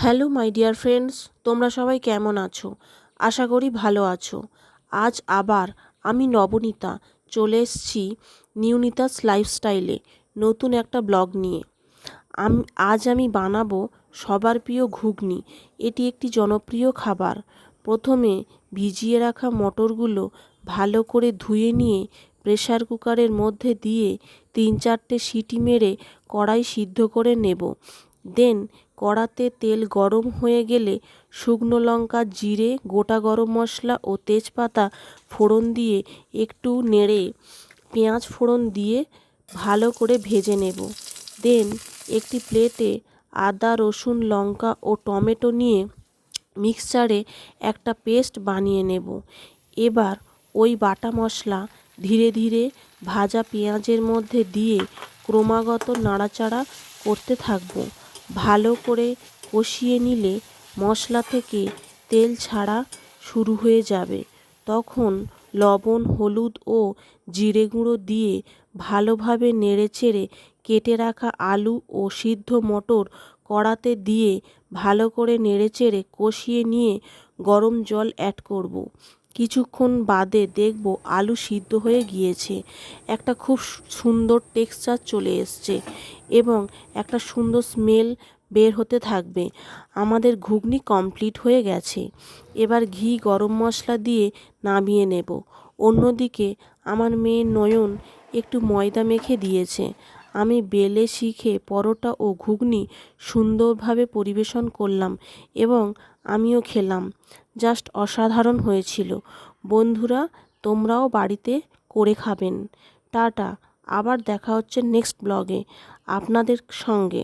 Hello my dear friends, তোমরা সবাই কেমন আছো? আশা করি ভালো আছো। আজ আবার আমি নবনীতা চলে এসেছি নিউনিতাস লাইফস্টাইলে নতুন একটা ব্লগ নিয়ে। আজ আমি বানাবো সবার প্রিয় ঘুগনি। এটি একটি জনপ্রিয় খাবার। প্রথমে ভিজিয়ে রাখা মটরগুলো ভালো করে ধুয়ে নিয়ে প্রেসার কুকারের মধ্যে দিয়ে 3-4টে সিটি মেরে কড়াই সিদ্ধ করে নেব। দেন কড়াতে তেল গরম হয়ে গেলে শুকনো লঙ্কা, জিরে, গোটা গরম মশলা ও তেজপাতা ফোড়ন দিয়ে একটু নেড়ে পেঁয়াজ ফোড়ন দিয়ে ভালো করে ভেজে নেব। দেন একটি প্লেটে আদা, রসুন, লঙ্কা ও টমেটো নিয়ে মিক্সচারে একটা পেস্ট বানিয়ে নেব। এবার ওই বাটা মশলা ধীরে ধীরে ভাজা পেঁয়াজের মধ্যে দিয়ে ক্রমাগত নাড়াচাড়া করতে থাকবো। ভালো করে কষিয়ে নিলে মশলা থেকে তেল ছাড়া শুরু হয়ে যাবে। তখন লবণ, হলুদ ও জিরে গুঁড়ো দিয়ে ভালোভাবে নেড়েচেড়ে কেটে রাখা আলু ও সিদ্ধ মটর কড়াতে দিয়ে ভালো করে নেড়েচেড়ে কষিয়ে নিয়ে গরম জল অ্যাড করব। কিছুক্ষণ বাদে দেখব আলু সিদ্ধ হয়ে গিয়েছে, একটা খুব সুন্দর টেক্সচার চলে এসছে এবং একটা সুন্দর স্মেল বের হতে থাকবে। আমাদের ঘুগনি কমপ্লিট হয়ে গেছে। এবার ঘি, গরম মশলা দিয়ে নামিয়ে নেব। অন্যদিকে আমার মেয়ে নয়ন একটু ময়দা মেখে দিয়েছে। আমি বেলে শিখে পরোটা ও ঘুগনি সুন্দরভাবে পরিবেশন করলাম এবং আমিও খেলাম। জাস্ট অসাধারণ হয়েছিল। বন্ধুরা, তোমরাও বাড়িতে করে খাবেন। টাটা, আবার দেখা হচ্ছে নেক্সট ব্লগে আপনাদের সঙ্গে।